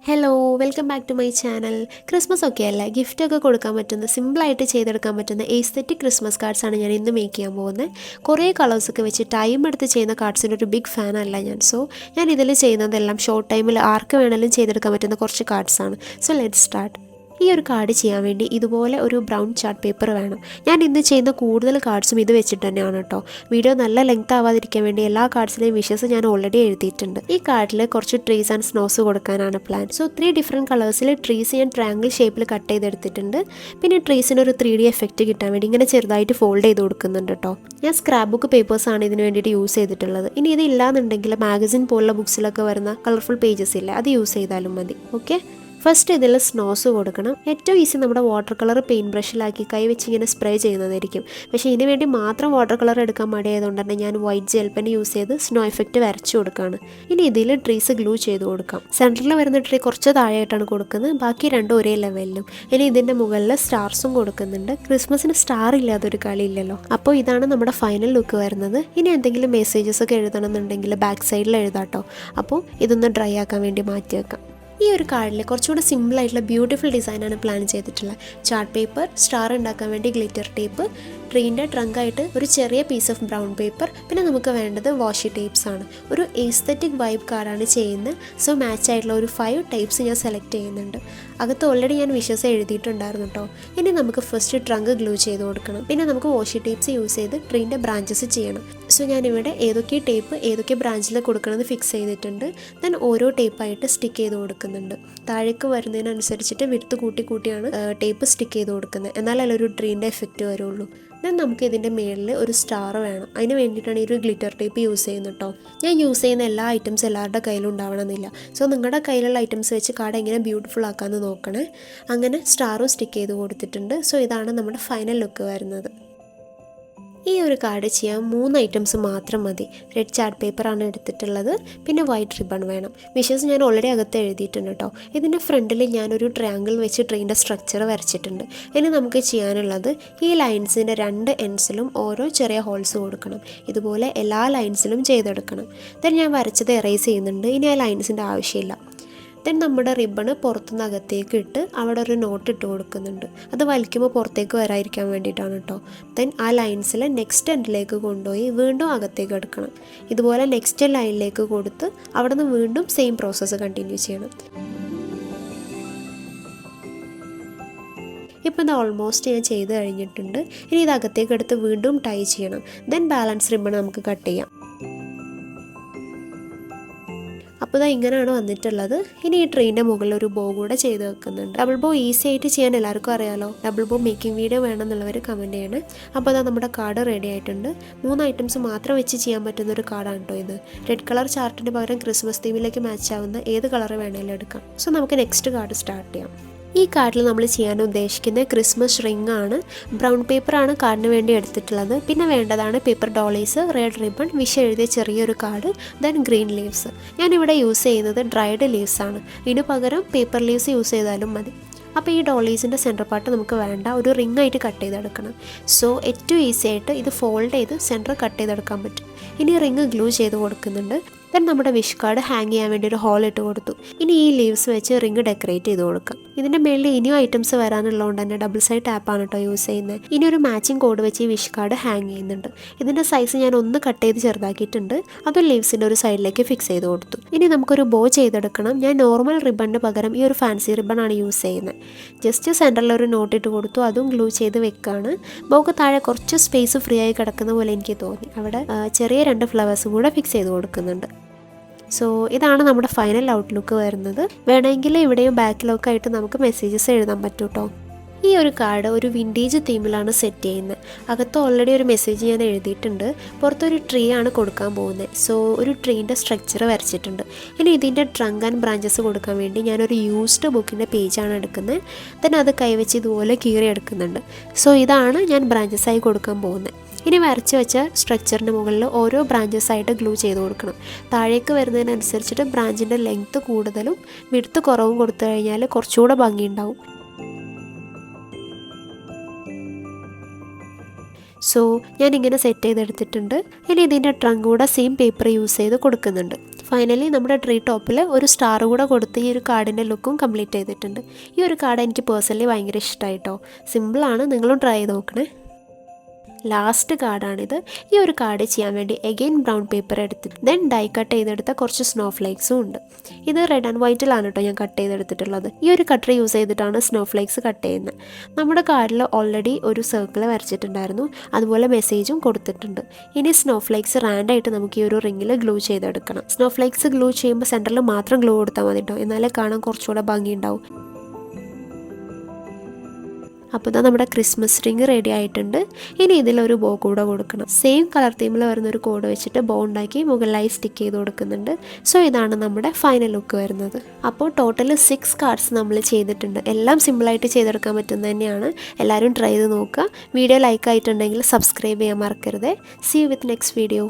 Hello welcome back to my channel. Christmas ഒക്കെ അല്ലേ, ഗിഫ്റ്റൊക്കെ കൊടുക്കാൻ പറ്റുന്ന സിമ്പിളായിട്ട് ചെയ്തെടുക്കാൻ പറ്റുന്ന എസ്തെറ്റിക് ക്രിസ്മസ് കാർഡ്സാണ് ഞാൻ ഇന്ന് മേക്ക് ചെയ്യാൻ പോകുന്നത്. കുറേ കളേഴ്സൊക്കെ വെച്ച് ടൈം എടുത്ത് ചെയ്യുന്ന കാർഡ്സിൻ്റെ ഒരു ബിഗ് ഫാനല്ല ഞാൻ. സോ ഞാൻ ഇതിൽ ചെയ്യുന്നതെല്ലാം ഷോർട്ട് ടൈമിൽ ആർക്ക് വേണമെങ്കിലും ചെയ്തെടുക്കാൻ പറ്റുന്ന കുറച്ച് കാർഡ്സാണ്. So let start. ഈ ഒരു കാർഡ് ചെയ്യാൻ വേണ്ടി ഇതുപോലെ ഒരു ബ്രൗൺ ചാർട്ട് പേപ്പർ വേണം. ഞാൻ ഇന്ന് ചെയ്യുന്ന കൂടുതൽ കാർഡ്സും ഇത് വെച്ചിട്ട് തന്നെയാണ് കേട്ടോ. വീഡിയോ നല്ല ലെങ്ത് ആവാതിരിക്കാൻ വേണ്ടി എല്ലാ കാർഡ്സിലെയും വിഷസ് ഞാൻ ഓൾറെഡി എഴുതിയിട്ടുണ്ട്. ഈ കാർഡിൽ കുറച്ച് ട്രീസ് ആൻഡ് സ്നോസ് കൊടുക്കാനാണ് പ്ലാൻ. സോ 3 ഡിഫറെൻറ്റ് കളേഴ്സിൽ ട്രീസ് ഞാൻ ട്രയാങ്കിൾ ഷേപ്പിൽ കട്ട് ചെയ്തെടുത്തിട്ടുണ്ട്. പിന്നെ ട്രീസിന് ഒരു 3D എഫക്റ്റ് കിട്ടാൻ വേണ്ടി ഇങ്ങനെ ചെറുതായിട്ട് ഫോൾഡ് ചെയ്ത് കൊടുക്കുന്നുണ്ട് കേട്ടോ. ഞാൻ സ്ക്രാപ്പ് ബുക്ക് പേപ്പേഴ്സാണ് ഇതിന് വേണ്ടിയിട്ട് യൂസ് ചെയ്തിട്ടുള്ളത്. ഇനി ഇത് ഇല്ലാന്നുണ്ടെങ്കിൽ മാഗസിൻ പോലുള്ള ബുക്സിലൊക്കെ വരുന്ന കളർഫുൾ പേജസ് ഇല്ല, അത് യൂസ് ചെയ്താലും മതി. ഓക്കെ, ഫസ്റ്റ് ഇതിൽ സ്നോസ് കൊടുക്കണം. ഏറ്റവും ഈസി നമ്മുടെ വാട്ടർ കളർ പെയിൻറ്റ് ബ്രഷിലാക്കി കൈ വെച്ച് ഇങ്ങനെ സ്പ്രേ ചെയ്യുന്നതായിരിക്കും. പക്ഷേ ഇതിന് വേണ്ടി മാത്രം വാട്ടർ കളർ എടുക്കാൻ മടിയായതുകൊണ്ട് തന്നെ ഞാൻ വൈറ്റ് ജെൽ പെൻ യൂസ് ചെയ്ത് സ്നോ എഫക്റ്റ് വരച്ചു കൊടുക്കുകയാണ്. ഇനി ഇതിൽ ട്രീസ് ഗ്ലൂ ചെയ്ത് കൊടുക്കാം. സെൻറ്ററിൽ വരുന്ന ട്രീ കുറച്ച് താഴെയായിട്ടാണ് കൊടുക്കുന്നത്, ബാക്കി രണ്ടും ഒരേ ലെവലിലും. ഇനി ഇതിൻ്റെ മുകളിൽ സ്റ്റാർസും കൊടുക്കുന്നുണ്ട്. ക്രിസ്മസിന് സ്റ്റാർ ഇല്ലാതൊരു കളിയില്ലല്ലോ. അപ്പോൾ ഇതാണ് നമ്മുടെ ഫൈനൽ ലുക്ക് വരുന്നത്. ഇനി എന്തെങ്കിലും മെസ്സേജസ് ഒക്കെ എഴുതണമെന്നുണ്ടെങ്കിൽ ബാക്ക് സൈഡിൽ എഴുതാട്ടോ. അപ്പോൾ ഇതൊന്ന് ഡ്രൈ ആക്കാൻ വേണ്ടി മാറ്റി വെക്കാം. ഈ ഒരു കാർഡിൽ കുറച്ചുകൂടെ സിമ്പിളായിട്ടുള്ള ബ്യൂട്ടിഫുൾ ഡിസൈനാണ് പ്ലാൻ ചെയ്തിട്ടുള്ളത്. ചാർട്ട് പേപ്പർ, സ്റ്റാർ ഉണ്ടാക്കാൻ വേണ്ടി ഗ്ലിറ്റർ ടേപ്പ്, ട്രീൻ്റെ ട്രങ്കായിട്ട് ഒരു ചെറിയ പീസ് ഓഫ് ബ്രൗൺ പേപ്പർ, പിന്നെ നമുക്ക് വേണ്ടത് വാഷി ടേപ്സ് ആണ്. ഒരു എസ്തെറ്റിക് വൈബ് കാർഡാണ് ചെയ്യുന്നത്. സോ മാച്ച് ആയിട്ടുള്ള ഒരു 5 ടൈപ്സ് ഞാൻ സെലക്ട് ചെയ്യുന്നുണ്ട്. അകത്ത് ഓൾറെഡി ഞാൻ വിഷസ് എഴുതിയിട്ടുണ്ടായിരുന്നു കേട്ടോ. ഇനി നമുക്ക് ഫസ്റ്റ് ട്രങ്ക് ഗ്ലൂ ചെയ്ത് കൊടുക്കണം. പിന്നെ നമുക്ക് വാഷി ടേപ്സ് യൂസ് ചെയ്ത് ട്രീൻ്റെ ബ്രാഞ്ചസ് ചെയ്യണം. സോ ഞാനിവിടെ ഏതൊക്കെ ടേപ്പ് ഏതൊക്കെ ബ്രാഞ്ചിൽ കൊടുക്കണമെന്ന് ഫിക്സ് ചെയ്തിട്ടുണ്ട്. ദെൻ ഓരോ ടേപ്പായിട്ട് സ്റ്റിക്ക് ചെയ്ത് കൊടുക്കുന്നുണ്ട്. താഴേക്ക് വരുന്നതിനനുസരിച്ചിട്ട് വിടുത്ത് കൂട്ടിയാണ് ടേപ്പ് സ്റ്റിക്ക് ചെയ്ത് കൊടുക്കുന്നത്. എന്നാലല്ലേ ഒരു ട്രീൻ്റെ എഫക്റ്റ് വരുള്ളൂ. ദെൻ നമുക്ക് ഇതിൻ്റെ മേളിൽ ഒരു സ്റ്റാർ വേണം. അതിന് വേണ്ടിയിട്ടാണ് ഈ ഒരു ഗ്ലിറ്റർ ടേപ്പ് യൂസ് ചെയ്യുന്നത് കേട്ടോ. ഞാൻ യൂസ് ചെയ്യുന്ന എല്ലാ ഐറ്റംസ് എല്ലാവരുടെ കയ്യിലും ഉണ്ടാവണമെന്നില്ല. സോ നിങ്ങളുടെ കയ്യിലുള്ള ഐറ്റംസ് വെച്ച് കാർഡ് എങ്ങനെ ബ്യൂട്ടിഫുൾ ആക്കാമെന്ന് നോക്കണേ. അങ്ങനെ സ്റ്റാറും സ്റ്റിക്ക് ചെയ്ത് കൊടുത്തിട്ടുണ്ട്. സോ ഇതാണ് നമ്മുടെ ഫൈനൽ ലുക്ക് വരുന്നത്. ഈ ഒരു കാർഡ് ചെയ്യാൻ 3 ഐറ്റംസ് മാത്രം മതി. റെഡ് ചാർട്ട് പേപ്പറാണ് എടുത്തിട്ടുള്ളത്, പിന്നെ വൈറ്റ് റിബൺ വേണം. വിഷസ് ഞാൻ ഓൾറെഡി അകത്ത് എഴുതിയിട്ടുണ്ട് കേട്ടോ. ഇതിൻ്റെ ഫ്രണ്ടിൽ ഞാനൊരു ട്രയാങ്കിൾ വെച്ച് ട്രീൻ്റെ സ്ട്രക്ചർ വരച്ചിട്ടുണ്ട്. ഇനി നമുക്ക് ചെയ്യാനുള്ളത് ഈ ലൈൻസിൻ്റെ 2 എൻഡ്സിലും ഓരോ ചെറിയ ഹോൾസ് കൊടുക്കണം. ഇതുപോലെ എല്ലാ ലൈൻസിലും ചെയ്തെടുക്കണം. ദെൻ ഞാൻ വരച്ചത് എറേസ് ചെയ്യുന്നുണ്ട്. ഇനി ആ ലൈൻസിൻ്റെ ആവശ്യമില്ല. ദെൻ നമ്മുടെ റിബണ് പുറത്തുനിന്ന് അകത്തേക്ക് ഇട്ട് അവിടെ ഒരു നോട്ട് ഇട്ട് കൊടുക്കുന്നുണ്ട്. അത് വലിക്കുമ്പോൾ പുറത്തേക്ക് വരാതിരിക്കാൻ വേണ്ടിയിട്ടാണ് കേട്ടോ. ദെൻ ആ ലൈൻസിൽ നെക്സ്റ്റ് എൻഡിലേക്ക് കൊണ്ടുപോയി വീണ്ടും അകത്തേക്ക് എടുക്കണം. ഇതുപോലെ നെക്സ്റ്റ് ലൈനിലേക്ക് കൊടുത്ത് അവിടെ നിന്ന് വീണ്ടും സെയിം പ്രോസസ്സ് കണ്ടിന്യൂ ചെയ്യണം. ഇപ്പോൾ ഇത് ഓൾമോസ്റ്റ് ഞാൻ ചെയ്ത് കഴിഞ്ഞിട്ടുണ്ട്. ഇനി ഇത് അകത്തേക്ക് എടുത്ത് വീണ്ടും ടൈ ചെയ്യണം. ദെൻ ബാലൻസ് റിബൺ നമുക്ക് കട്ട് ചെയ്യാം. അപ്പോൾ ഇതാ ഇങ്ങനെയാണ് വന്നിട്ടുള്ളത്. ഇനി ഈ ട്രീൻ്റെ മുകളിൽ ഒരു ബോ കൂടെ ചെയ്ത് വെക്കുന്നുണ്ട്. ഡബിൾ ബോ ഈസി ആയിട്ട് ചെയ്യാൻ എല്ലാവർക്കും അറിയാമല്ലോ. ഡബിൾ ബോ മേക്കിംഗ് വീഡിയോ വേണമെന്നുള്ളവർ കമൻറ്റ് ചെയ്യണേ. അപ്പോൾ അതാ നമ്മുടെ കാർഡ് റെഡി ആയിട്ടുണ്ട്. 3 ഐറ്റംസ് മാത്രം വെച്ച് ചെയ്യാൻ പറ്റുന്ന ഒരു കാർഡാണ് കേട്ടോ ഇത്. റെഡ് കളർ ചാർട്ടിന് പകരം ക്രിസ്മസ് തീമിലേക്ക് മാച്ച് ആവുന്ന ഏത് കളർ വേണമെങ്കിലും എടുക്കാം. സോ നമുക്ക് നെക്സ്റ്റ് കാർഡ് സ്റ്റാർട്ട് ചെയ്യാം. ഈ കാർഡിൽ നമ്മൾ ചെയ്യാൻ ഉദ്ദേശിക്കുന്ന ക്രിസ്മസ് റിംഗ് ആണ്. ബ്രൗൺ പേപ്പറാണ് കാർഡിന് വേണ്ടി എടുത്തിട്ടുള്ളത്. പിന്നെ വേണ്ടതാണ് paper Dolly's, red ribbon, wish എഴുതിയ ചെറിയൊരു കാർഡ്, ദെൻ ഗ്രീൻ ലീവ്സ്. ഞാനിവിടെ യൂസ് ചെയ്യുന്നത് ഡ്രൈഡ് ലീവ്സ് ആണ്. ഇതിന് പകരം പേപ്പർ ലീവ്സ് യൂസ് ചെയ്താലും മതി. അപ്പോൾ ഈ ഡോളീസിൻ്റെ സെൻറ്റർ പാർട്ട് നമുക്ക് വേണ്ട, ഒരു റിംഗ് ആയിട്ട് കട്ട് ചെയ്തെടുക്കണം. സോ ഏറ്റവും ഈസി ആയിട്ട് ഇത് ഫോൾഡ് ചെയ്ത് സെൻറ്റർ കട്ട് ചെയ്തെടുക്കാൻ പറ്റും. ഇനി റിംഗ് ഗ്ലൂ ചെയ്ത് കൊടുക്കുന്നുണ്ട്. ദെൻ നമ്മുടെ വിഷ് കാർഡ് ഹാങ് ചെയ്യാൻ വേണ്ടി ഒരു ഹോൾ ഇട്ട് കൊടുത്തു. ഇനി ഈ ലീവ്സ് വെച്ച് റിംഗ് ഡെക്കറേറ്റ് ചെയ്ത് കൊടുക്കാം. ഇതിൻ്റെ മേളിൽ ഇനിയും ഐറ്റംസ് വരാനുള്ളതുകൊണ്ട് തന്നെ ഡബിൾ സൈഡ് ടാപ്പാണ് കേട്ടോ യൂസ് ചെയ്യുന്നത്. ഇനി ഒരു മാച്ചിങ് കോഡ് വെച്ച് ഈ വിഷ് കാർഡ് ഹാങ് ചെയ്യുന്നുണ്ട്. ഇതിൻ്റെ സൈസ് ഞാൻ ഒന്ന് കട്ട് ചെയ്ത് ചെറുതാക്കിയിട്ടുണ്ട്. അതും ലീവ്സിൻ്റെ ഒരു സൈഡിലേക്ക് ഫിക്സ് ചെയ്ത് കൊടുത്തു. ഇനി നമുക്കൊരു ബോ ചെയ്തെടുക്കണം. ഞാൻ നോർമൽ റിബണിന് പകരം ഈ ഒരു ഫാൻസി റിബണാണ് യൂസ് ചെയ്യുന്നത്. ജസ്റ്റ് സെൻറ്ററിൽ ഒരു നോട്ട് ഇട്ട് കൊടുത്തു, അതും ഗ്ലൂ ചെയ്ത് വെക്കുകയാണ്. ബോക്ക് താഴെ കുറച്ച് സ്പേസ് ഫ്രീ ആയി കിടക്കുന്ന പോലെ എനിക്ക് തോന്നി. അവിടെ ചെറിയ 2 ഫ്ലവേഴ്സും കൂടെ ഫിക്സ് ചെയ്ത് കൊടുക്കുന്നുണ്ട്. സോ ഇതാണ് നമ്മുടെ ഫൈനൽ ഔട്ട്ലുക്ക് വരുന്നത്. വേണമെങ്കിൽ ഇവിടെയും ബാക്കിലൊക്കെ ആയിട്ട് നമുക്ക് മെസ്സേജസ് എഴുതാൻ പറ്റും കേട്ടോ. ഈ ഒരു കാർഡ് ഒരു വിൻറ്റേജ് തീമിലാണ് സെറ്റ് ചെയ്യുന്നത്. അകത്ത് ഓൾറെഡി ഒരു മെസ്സേജ് ഞാൻ എഴുതിയിട്ടുണ്ട്. പുറത്തൊരു ട്രീ ആണ് കൊടുക്കാൻ പോകുന്നത്. സോ ഒരു ട്രീൻ്റെ സ്ട്രക്ചർ വരച്ചിട്ടുണ്ട്. ഇനി ഇതിൻ്റെ ട്രങ്ക് ആൻഡ് ബ്രാഞ്ചസ് കൊടുക്കാൻ വേണ്ടി ഞാനൊരു യൂസ്ഡ് ബുക്കിൻ്റെ പേജാണ് എടുക്കുന്നത്. ദെൻ അത് കൈവച്ച് ഇതുപോലെ കീറി എടുക്കുന്നുണ്ട്. സോ ഇതാണ് ഞാൻ ബ്രാഞ്ചസായി കൊടുക്കാൻ പോകുന്നത്. ഇനി വരച്ച് വെച്ച സ്ട്രക്ചറിൻ്റെ മുകളിൽ ഓരോ ബ്രാഞ്ചസ് ആയിട്ട് ഗ്ലൂ ചെയ്ത് കൊടുക്കണം. താഴേക്ക് വരുന്നതിനനുസരിച്ചിട്ട് ബ്രാഞ്ചിൻ്റെ ലെങ്ത്ത് കൂടുതലും വിഡ്ത്ത് കുറവും കൊടുത്തു കഴിഞ്ഞാൽ കുറച്ചുകൂടെ ഭംഗിയുണ്ടാവും. സോ ഞാനിങ്ങനെ സെറ്റ് ചെയ്തെടുത്തിട്ടുണ്ട്. ഇനി ഇതിൻ്റെ ട്രങ്ക് കൂടെ സെയിം പേപ്പർ യൂസ് ചെയ്ത് കൊടുക്കുന്നുണ്ട്. ഫൈനലി നമ്മുടെ ട്രീ ടോപ്പിൽ ഒരു സ്റ്റാർ കൂടെ കൊടുത്ത് ഈ ഒരു കാർഡിൻ്റെ ലുക്കും കംപ്ലീറ്റ് ചെയ്തിട്ടുണ്ട്. ഈ ഒരു കാർഡ് എനിക്ക് പേഴ്സണലി ഭയങ്കര ഇഷ്ടമായിട്ടോ. സിമ്പിളാണ്, നിങ്ങളും ട്രൈ ചെയ്ത് നോക്കണേ. ലാസ്റ്റ് കാർഡാണിത്. ഈ ഒരു കാർഡ് ചെയ്യാൻ വേണ്ടി എഗെയിൻ ബ്രൗൺ പേപ്പർ എടുത്തിട്ട് ദെൻ ഡൈ കട്ട് ചെയ്തെടുത്ത കുറച്ച് സ്നോ ഫ്ലേക്സും ഉണ്ട്. ഇത് റെഡ് ആൻഡ് വൈറ്റിലാണ് കേട്ടോ ഞാൻ കട്ട് ചെയ്തെടുത്തിട്ടുള്ളത്. ഈ ഒരു കട്ടർ യൂസ് ചെയ്തിട്ടാണ് സ്നോ ഫ്ലേക്സ് കട്ട് ചെയ്യുന്നത്. നമ്മുടെ കാർഡിൽ ഓൾറെഡി ഒരു സർക്കിൾ വരച്ചിട്ടുണ്ടായിരുന്നു, അതുപോലെ മെസ്സേജും കൊടുത്തിട്ടുണ്ട്. ഇനി സ്നോ ഫ്ലേക്സ് റാൻഡായിട്ട് നമുക്ക് ഈ ഒരു റിങ്ങിൽ ഗ്ലൂ ചെയ്തെടുക്കണം. സ്നോ ഫ്ലേക്സ് ഗ്ലൂ ചെയ്യുമ്പോൾ സെൻറ്ററിൽ മാത്രം ഗ്ലൂ കൊടുത്താൽ മതി കേട്ടോ, എന്നാലേ കാണാൻ കുറച്ചുകൂടെ ഭംഗിയുണ്ടാവും. അപ്പോൾ ഇതാ നമ്മുടെ ക്രിസ്മസ് റിങ് റെഡി ആയിട്ടുണ്ട്. ഇനി ഇതിലൊരു ബോ കൂടെ കൊടുക്കണം. സെയിം കളർ തീമിൽ വരുന്നൊരു കോഡ് വെച്ചിട്ട് ബോ ഉണ്ടാക്കി മുകളിലായി സ്റ്റിക്ക് ചെയ്ത് കൊടുക്കുന്നുണ്ട്. സോ ഇതാണ് നമ്മുടെ ഫൈനൽ ലുക്ക് വരുന്നത്. അപ്പോൾ ടോട്ടൽ 6 കാർഡ്സ് നമ്മൾ ചെയ്തിട്ടുണ്ട്. എല്ലാം സിമ്പിളായിട്ട് ചെയ്തെടുക്കാൻ പറ്റുന്നത് തന്നെയാണ്. എല്ലാവരും ട്രൈ ചെയ്ത് നോക്കുക. വീഡിയോ ലൈക്ക് ആയിട്ടുണ്ടെങ്കിൽ സബ്സ്ക്രൈബ് ചെയ്യാൻ മറക്കരുത്. See you with next video.